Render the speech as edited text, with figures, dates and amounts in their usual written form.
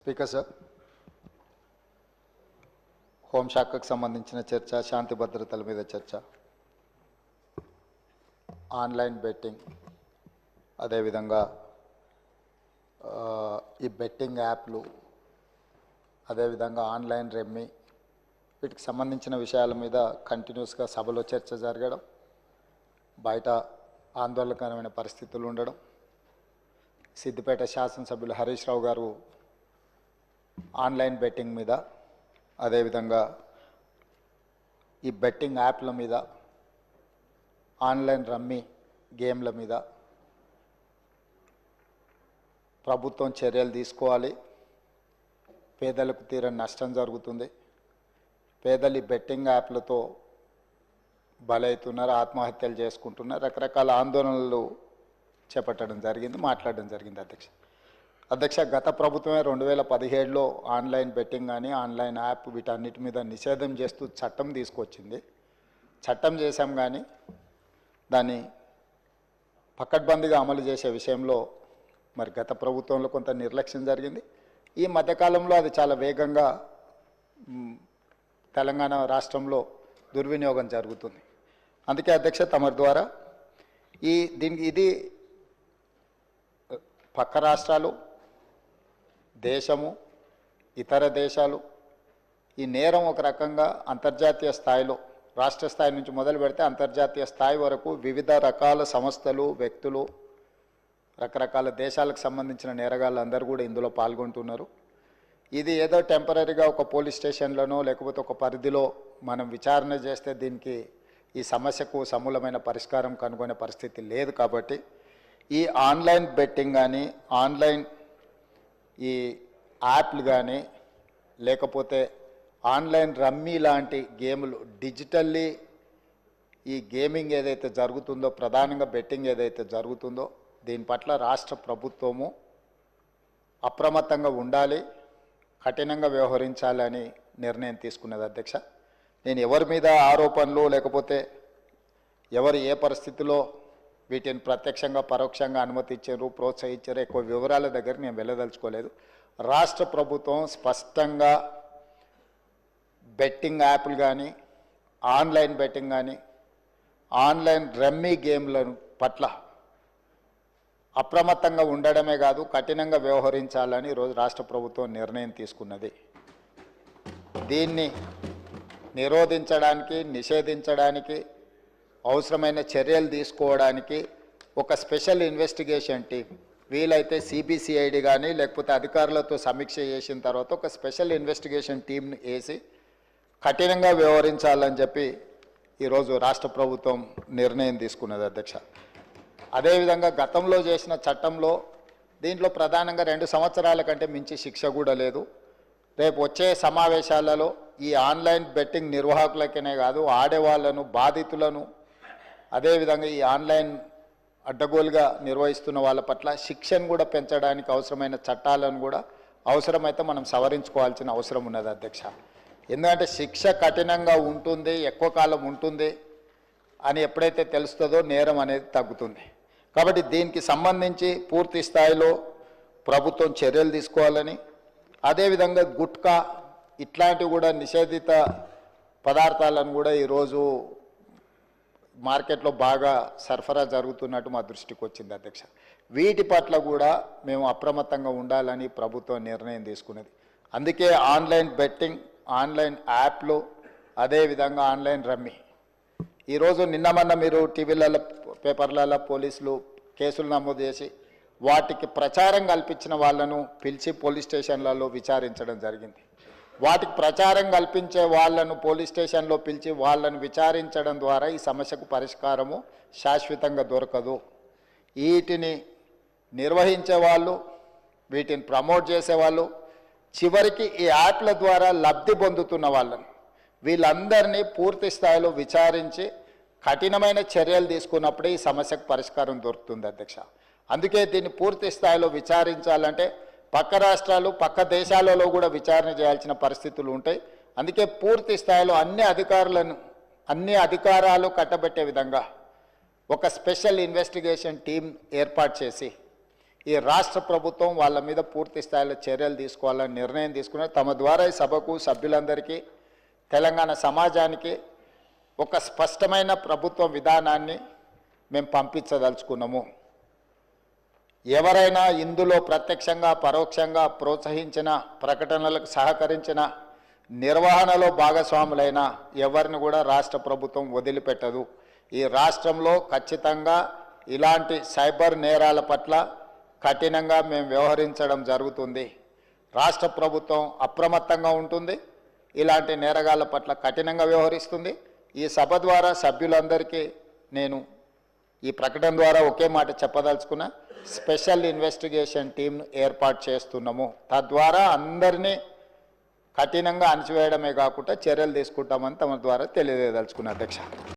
Speaker sir, హోంశాఖకు సంబంధించిన చర్చ, శాంతి భద్రతల మీద చర్చ, ఆన్లైన్ బెట్టింగ్, అదేవిధంగా ఈ బెట్టింగ్ యాప్లు, అదేవిధంగా ఆన్లైన్ రెమ్మీ, వీటికి సంబంధించిన విషయాల మీద కంటిన్యూస్గా సభలో చర్చ జరగడం, బయట ఆందోళనకరమైన పరిస్థితులు ఉండడం, సిద్దిపేట శాసనసభ్యులు హరీష్ రావు గారు ఆన్లైన్ బెట్టింగ్ మీద, అదేవిధంగా ఈ బెట్టింగ్ యాప్ల మీద, ఆన్లైన్ రమ్మీ గేమ్ల మీద ప్రభుత్వం చర్యలు తీసుకోవాలి. పేదలకు తీరని నష్టం జరుగుతుంది. పేదలు ఈ బెట్టింగ్ యాప్లతో బలవుతున్నారు, ఆత్మహత్యలు చేసుకుంటున్నారు, రకరకాల ఆందోళనలు చేపట్టడం జరిగింది, మాట్లాడడం జరిగింది. అధ్యక్ష, గత ప్రభుత్వమే 2017లో ఆన్లైన్ బెట్టింగ్ కానీ ఆన్లైన్ యాప్ వీటన్నిటి మీద నిషేధం చేస్తూ చట్టం తీసుకొచ్చింది. చట్టం చేశాం కానీ దాన్ని పకడ్బందీగా అమలు చేసే విషయంలో మరి గత ప్రభుత్వంలో కొంత నిర్లక్ష్యం జరిగింది. ఈ మధ్యకాలంలో అది చాలా వేగంగా తెలంగాణ రాష్ట్రంలో దుర్వినియోగం జరుగుతుంది. అందుకే అధ్యక్ష, తమరి ద్వారా ఇది పక్క రాష్ట్రాలు, దేశము, ఇతర దేశాలు ఈ నేరం ఒక రకంగా అంతర్జాతీయ స్థాయిలో, రాష్ట్ర స్థాయి నుంచి మొదలు పెడితే అంతర్జాతీయ స్థాయి వరకు వివిధ రకాల సంస్థలు, వ్యక్తులు, రకరకాల దేశాలకు సంబంధించిన నేరగాళ్ళు అందరూ కూడా ఇందులో పాల్గొంటున్నారు. ఇది ఏదో టెంపరీగా ఒక పోలీస్ స్టేషన్లోనో లేకపోతే ఒక పరిధిలో మనం విచారణ చేస్తే దీనికి ఈ సమస్యకు సమూలమైన పరిష్కారం కనుగొనే పరిస్థితి లేదు. కాబట్టి ఈ ఆన్లైన్ బెట్టింగ్ కానీ, ఆన్లైన్ ఈ యాప్లు కానీ, లేకపోతే ఆన్లైన్ రమ్మీ లాంటి గేములు, డిజిటల్లీ ఈ గేమింగ్ ఏదైతే జరుగుతుందో, ప్రధానంగా బెట్టింగ్ ఏదైతే జరుగుతుందో, దీని పట్ల రాష్ట్ర ప్రభుత్వము అప్రమత్తంగా ఉండాలి, కఠినంగా వ్యవహరించాలని నిర్ణయం తీసుకున్నది. అధ్యక్ష, నేను ఎవరి మీద ఆరోపణలు లేకపోతే ఎవరు ఏ పరిస్థితిలో వీటిని ప్రత్యక్షంగా పరోక్షంగా అనుమతి ఇచ్చారు, ప్రోత్సహించారు, ఎక్కువ వివరాల దగ్గర నేను వెళ్ళదలుచుకోలేదు. రాష్ట్ర ప్రభుత్వం స్పష్టంగా బెట్టింగ్ యాప్లు కానీ, ఆన్లైన్ బెట్టింగ్ కానీ, ఆన్లైన్ రమ్మీ గేమ్లను పట్ల అప్రమత్తంగా ఉండడమే కాదు, కఠినంగా వ్యవహరించాలని ఈరోజు రాష్ట్ర ప్రభుత్వం నిర్ణయం తీసుకున్నది. దీన్ని నిరోధించడానికి, నిషేధించడానికి, అవసరమైన చర్యలు తీసుకోవడానికి ఒక స్పెషల్ ఇన్వెస్టిగేషన్ టీం, వీలైతే సిబిసిఐడి కానీ లేకపోతే అధికారులతో సమీక్ష చేసిన తర్వాత ఒక స్పెషల్ ఇన్వెస్టిగేషన్ టీంను వేసి కఠినంగా వ్యవహరించాలని చెప్పి ఈరోజు రాష్ట్ర ప్రభుత్వం నిర్ణయం తీసుకున్నది. అధ్యక్ష, అదేవిధంగా గతంలో చేసిన చట్టంలో దీంట్లో ప్రధానంగా 2 సంవత్సరాల కంటే మించి శిక్ష కూడా లేదు. రేపు వచ్చే సమావేశాలలో ఈ ఆన్లైన్ బెట్టింగ్ నిర్వాహకులకనే కాదు, ఆడేవాళ్లను, బాధితులను, అదేవిధంగా ఈ ఆన్లైన్ అడ్డగోలుగా నిర్వహిస్తున్న వాళ్ళ పట్ల శిక్షను కూడా పెంచడానికి అవసరమైన చట్టాలను కూడా అవసరమైతే మనం సవరించుకోవాల్సిన అవసరం ఉన్నది. అధ్యక్ష, ఎందుకంటే శిక్ష కఠినంగా ఉంటుంది, ఎక్కువ కాలం ఉంటుంది అని ఎప్పుడైతే తెలుస్తుందో నేరం అనేది తగ్గుతుంది. కాబట్టి దీనికి సంబంధించి పూర్తి స్థాయిలో ప్రభుత్వం చర్యలు తీసుకోవాలని, అదేవిధంగా గుట్కా ఇట్లాంటివి కూడా నిషేధిత పదార్థాలను కూడా ఈరోజు మార్కెట్లో బాగా సరఫరా జరుగుతున్నట్టు మా దృష్టికి వచ్చింది. అధ్యక్ష, వీటి పట్ల కూడా మేము అప్రమత్తంగా ఉండాలని ప్రభుత్వం నిర్ణయం తీసుకున్నది. అందుకే ఆన్లైన్ బెట్టింగ్, ఆన్లైన్ యాప్లు, అదేవిధంగా ఆన్లైన్ రమ్మీ ఈరోజు నిన్న మీరు టీవీలలో, పేపర్లలో పోలీసులు కేసులు నమోదు చేసి వాటికి ప్రచారం కల్పించిన వాళ్ళను పిలిచి పోలీస్ స్టేషన్లలో విచారించడం జరిగింది. వాటికి ప్రచారం కల్పించే వాళ్ళను పోలీస్ స్టేషన్లో పిలిచి వాళ్ళను విచారించడం ద్వారా ఈ సమస్యకు పరిష్కారము శాశ్వతంగా దొరకదు. వీటిని నిర్వహించే వాళ్ళు, వీటిని ప్రమోట్ చేసేవాళ్ళు, చివరికి ఈ యాప్ల ద్వారా లబ్ధి పొందుతున్న వాళ్ళను, వీళ్ళందరినీ పూర్తి స్థాయిలో విచారించి కఠినమైన చర్యలు తీసుకున్నప్పుడే ఈ సమస్యకు పరిష్కారం దొరుకుతుంది. అధ్యక్ష, అందుకే దీన్ని పూర్తి స్థాయిలో విచారించాలంటే పక్క రాష్ట్రాలు, పక్క దేశాలలో కూడా విచారణ చేయాల్సిన పరిస్థితులు ఉంటాయి. అందుకే పూర్తి స్థాయిలో అన్ని అధికారాలు కట్టబెట్టే విధంగా ఒక స్పెషల్ ఇన్వెస్టిగేషన్ టీం ఏర్పాటు చేసి ఈ రాష్ట్ర ప్రభుత్వం వాళ్ళ మీద పూర్తి స్థాయిలో చర్యలు తీసుకోవాలని నిర్ణయం తీసుకున్నారు. తమ ద్వారా ఈ సభకు సభ్యులందరికీ తెలంగాణ సమాజానికి ఒక స్పష్టమైన ప్రభుత్వ విధానాన్ని మేము పంపించదలుచుకున్నాము. ఎవరైనా ఇందులో ప్రత్యక్షంగా పరోక్షంగా ప్రోత్సహించిన, ప్రకటనలకు సహకరించిన, నిర్వహణలో భాగస్వాములైన ఎవరిని కూడా రాష్ట్ర ప్రభుత్వం వదిలిపెట్టదు. ఈ రాష్ట్రంలో ఖచ్చితంగా ఇలాంటి సైబర్ నేరాల పట్ల కఠినంగా మేము వ్యవహరించడం జరుగుతుంది. రాష్ట్ర ప్రభుత్వం అప్రమత్తంగా ఉంటుంది, ఇలాంటి నేరగాళ్ల పట్ల కఠినంగా వ్యవహరిస్తుంది. ఈ సభ ద్వారా సభ్యులందరికీ నేను ఈ ప్రకటన ద్వారా ఒకే మాట చెప్పదలుచుకున్నా, స్పెషల్ ఇన్వెస్టిగేషన్ టీంను ఏర్పాటు చేస్తున్నాము. తద్వారా అందరినీ కఠినంగా అణచివేయడమే కాకుండా చర్యలు తీసుకుంటామని తమ ద్వారా తెలియజేయదలుచుకున్నా. అధ్యక్ష.